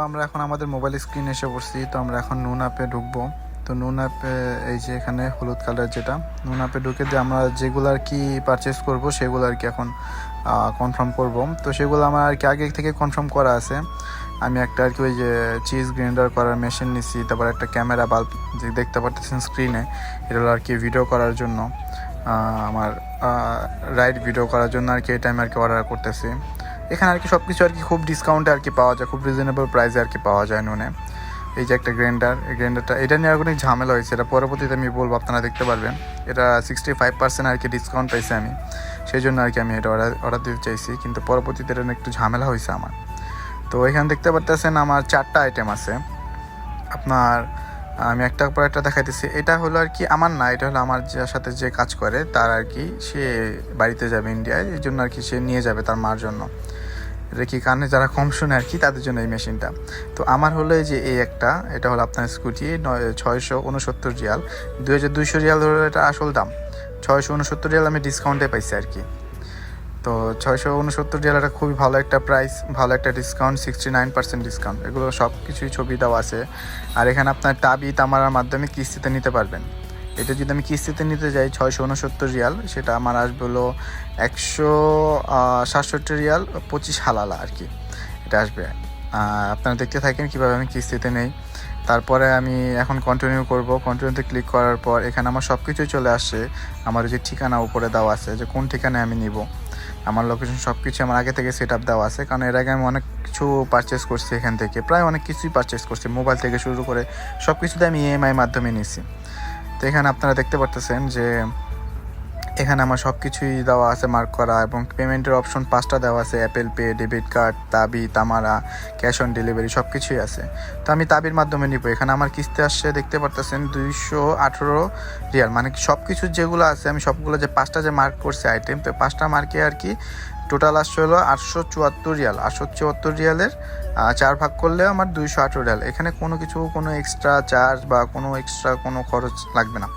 আমরা এখন আমাদের মোবাইল স্ক্রিন এসে পড়ছি। তো আমরা এখন নুন অ্যাপে ঢুকবো। তো নুন অ্যাপে এই যে এখানে হলুদ কালার যেটা নুন অ্যাপে ঢুকে দিয়ে আমরা যেগুলো আর কি পারচেস করব সেগুলো আর কি এখন কনফার্ম করব। তো সেগুলো আমার আর কি আগে থেকে কনফার্ম করা আছে। আমি একটা আর কি ওই যে চিজ গ্রাইন্ডার করার মেশিন নিছি, তারপর একটা ক্যামেরা বাল্ব যে দেখতে পারতেছেন স্ক্রিনে, এটা হলো আর কি ভিডিও করার জন্য, আমার রাইড ভিডিও করার জন্য আর কি এই টাইমে আর কি অর্ডার করতেছি। এখানে আর কি সব কিছু আর কি খুব ডিসকাউন্টে আর কি পাওয়া যায়, খুব রিজনেবল প্রাইসে আর কি পাওয়া যায় নুনে। এই যে একটা গ্রাইন্ডার, এই গ্রাইন্ডারটা এটা নিয়ে আর কোনো ঝামেলা হয়েছে, এটা পরবর্তীতে আমি বলবো, আপনারা দেখতে পারবেন। এটা 65% আর কি ডিসকাউন্ট পাইছি আমি, সেই জন্য আর কি আমি এটা অর্ডার দিতে চাইছি, কিন্তু পরবর্তীতে এটা একটু ঝামেলা হয়েছে আমার। তো এখানে দেখতে পারতেছেন আমার 4টা আইটেম আছে আপনার। আমি একটার পর একটা দেখাইতেছি। এটা হলো আর কি আমার না, এটা হলো আমার যার সাথে যে কাজ করে তার আর কি, সে বাড়িতে যাবে ইন্ডিয়ায়, এই জন্য আর কি সে নিয়ে যাবে তার মার জন্য। এটা কি কানে যারা কম শুনে আর কি তাদের জন্য এই মেশিনটা। তো আমার হলো এই যে এই একটা, এটা হলো আপনার স্কুটি 669 রিয়াল, 2200 রিয়াল ধরে এটা আসল দাম। 669 রিয়াল আমি ডিসকাউন্টে পাইছি আর কি। তো 669 রিয়াল এটা খুবই ভালো একটা প্রাইস, ভালো একটা ডিসকাউন্ট, 69% ডিসকাউন্ট। এগুলো সব কিছুই ছবি দেওয়া আছে। আর এখানে আপনার টাবি তামার মাধ্যমে কিস্তিতে নিতে পারবেন। এটা যদি আমি কিস্তিতে নিতে যাই 669 রিয়াল, সেটা আমার আসবে হলো 167 রিয়াল 25 হালালা আর কি, এটা আসবে। আপনারা দেখতে থাকেন কীভাবে আমি কিস্তিতে নেই। তারপরে আমি এখন কন্টিনিউ করব। কন্টিনিউতে ক্লিক করার পর এখানে আমার সব কিছুই চলে আসছে। আমার যে ঠিকানা উপরে দেওয়া আছে যে কোন ঠিকানায় আমি নিব, আমার লোকেশন সব কিছু আমার আগে থেকে সেট আপ দেওয়া আছে, কারণ এর আগে আমি অনেক কিছু পারচেস করছি এখান থেকে, প্রায় অনেক কিছুই পারচেস করছি, মোবাইল থেকে শুরু করে সব কিছুতে আমি EMI মাধ্যমে নিছি। তো এখানে আপনারা দেখতে পারতেছেন যে এখানে আমার সব কিছুই দেওয়া আছে মার্ক করা, এবং পেমেন্টের অপশন 5টা দেওয়া আছে, অ্যাপেল পে, ডেবিট কার্ড, তাবি, তামারা, ক্যাশ অন ডেলিভারি সব কিছুই আছে। তো আমি তাবির মাধ্যমে নিব। এখানে আমার কিস্তি আসছে দেখতে পারতেছেন 218 রিয়াল, মানে সব কিছু যেগুলো আছে আমি সবগুলো যে 5টা যে মার্ক করছি আইটেম, তো 5টা মার্কে আর কি টোটাল আসছে হলো 874 রিয়াল। 874 রিয়ালের 4 ভাগ করলে আমার 218 রিয়াল। এখানে কোনো এক্সট্রা চার্জ বা কোনো এক্সট্রা কোনো খরচ লাগবে না।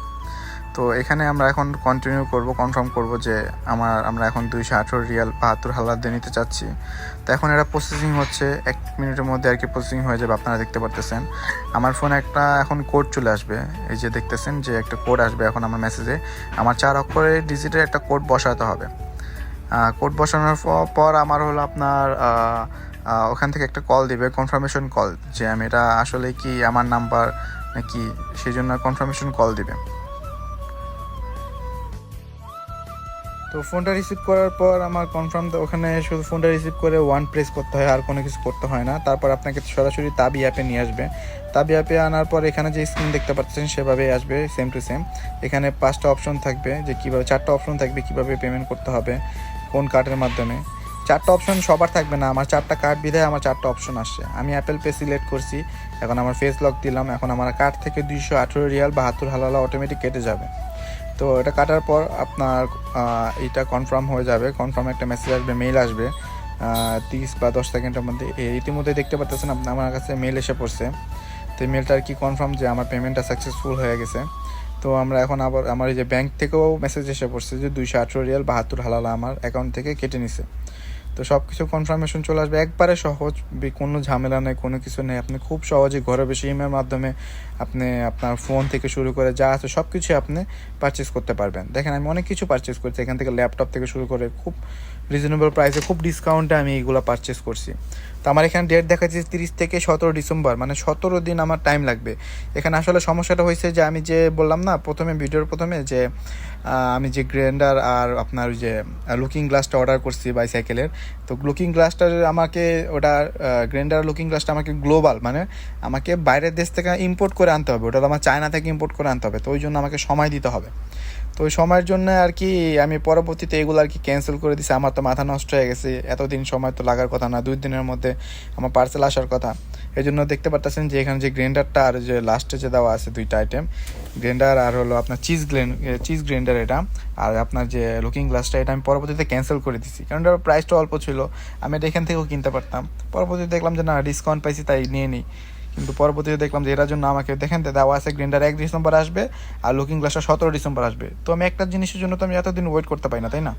তো এখানে আমরা এখন কন্টিনিউ করব, কনফার্ম করব যে আমরা এখন 218 রিয়াল 72 হালাত দিয়ে নিতে চাচ্ছি। তো এখন এটা প্রসেসিং হচ্ছে, 1 মিনিটের মধ্যে আর কি প্রসেসিং হয়ে যাবে। আপনারা দেখতে পারতেছেন আমার ফোনে একটা এখন কোড চলে আসবে, এই যে দেখতেছেন যে একটা কোড আসবে এখন আমার মেসেজে। আমার 4 অক্ষরের ডিজিটের একটা কোড বসাতে হবে। কোড বসানোর পর আমার হলো আপনার ওখান থেকে একটা কল দিবে, কনফার্মেশন কল, যে আমি এটা আসলে কি আমার নাম্বার নাকি, সেই জন্য কনফার্মেশন কল দিবে। তো ফোনটা রিসিভ করার পর আমার কনফার্ম, তো ওখানে শুধু ফোনটা রিসিভ করে 1 প্রেস করতে হয়, আর কোনো কিছু করতে হয় না। তারপর আপনাকে সরাসরি তাবি অ্যাপে নিয়ে আসবে। তাবি অ্যাপে আনার পর এখানে যে স্ক্রিন দেখতে পাচ্ছেন সেভাবেই আসবে, সেম টু সেম। এখানে 5টা অপশন থাকবে, যে কীভাবে 4টা অপশন থাকবে কীভাবে পেমেন্ট করতে হবে, কোন কার্ডের মাধ্যমে। 4টা অপশন সবার থাকবে না, আমার 4টা কার্ড বিধায় আমার 4টা অপশন আসছে। আমি অ্যাপেল পে সিলেক্ট করছি, এখন আমার ফেস লক দিলাম। এখন আমার কার্ড থেকে 218 রিয়াল 72 হালালা অটোমেটিক কেটে যাবে। তো এটা কাটার পর আপনার এইটা কনফার্ম হয়ে যাবে, কনফার্ম একটা মেসেজ আসবে, মেইল আসবে 30 বা 10 সেকেন্ডের মধ্যে। ইতিমধ্যে দেখতে পাচ্ছেন আমার কাছে মেইল এসে পড়ছে। তো এই মেলটা আর কি কনফার্ম যে আমার পেমেন্টটা সাকসেসফুল হয়ে গেছে। তো আমরা এখন আবার আমার এই যে ব্যাংক থেকেও মেসেজ এসে পড়ছে যে 218 রিয়াল 72 হালালা আমার অ্যাকাউন্ট থেকে কেটে নিছে। তো সব কিছু কনফার্মেশন চলে আসবে, একবারে সহজ, কোনো ঝামেলা নেই, কোনো কিছু নেই। আপনি খুব সহজে ঘরে বসে ইমের মাধ্যমে আপনি আপনার ফোন থেকে শুরু করে যা আছে সব কিছু আপনি পারচেস করতে পারবেন। দেখেন আমি অনেক কিছু পারচেস করছি এখান থেকে, ল্যাপটপ থেকে শুরু করে খুব রিজনেবল প্রাইসে, খুব ডিসকাউন্টে আমি এইগুলো পারচেস করছি। তো আমার এখানে ডেট দেখাচ্ছি 30 থেকে 17 ডিসেম্বর, মানে 17 দিন আমার টাইম লাগবে। এখানে আসলে সমস্যাটা হয়েছে যে আমি যে বললাম না ভিডিওর প্রথমে যে আমি যে গ্রাইন্ডার আর আপনার ওই যে লুকিং গ্লাসটা অর্ডার করছি বাইসাইকেলের। তো লুকিং গ্লাসটা আমাকে ওটা গ্রাইন্ডার লুকিং গ্লাসটা আমাকে গ্লোবাল, মানে আমাকে বাইরের দেশ থেকে ইম্পোর্ট করে আনতে হবে, ওটা আমার চায়না থেকে ইম্পোর্ট করে আনতে হবে। তো ওই জন্য আমাকে সময় দিতে হবে। তো ওই সময়ের জন্য আর কি আমি পরবর্তীতে এগুলো আর কি ক্যান্সেল করে দিছি। আমার তো মাথা নষ্ট হয়ে গেছে, এতদিন সময় তো লাগার কথা না, 2 দিনের মধ্যে আমার পার্সেল আসার কথা। এই জন্য দেখতে পারতেছেন যে এখানে যে গ্রাইন্ডারটা আর যে লাস্টে যে দেওয়া আছে 2টা আইটেম, গ্রাইন্ডার আর হলো আপনার চিজ গ্রাইন্ডার এটা, আর আপনার যে লুকিং গ্লাসটা, এটা আমি পরবর্তীতে ক্যান্সেল করে দিছি, কারণ এটার প্রাইসটা অল্প ছিল, আমি এটা এখান থেকেও কিনতে পারতাম। পরবর্তীতে দেখলাম যে না, ডিসকাউন্ট পাইছি তাই নিয়ে নিই। কিন্তু পরবর্তীতে দেখলাম যে এটার জন্য আমাকে দেখেন দেওয়া আছে গ্রাইন্ডার 1 ডিসেম্বর আসবে আর লুকিং গ্লাসটা 17 ডিসেম্বর আসবে। তো আমি একটা জিনিসের জন্য তো আমি এতদিন ওয়েট করতে পারি না, তাই না?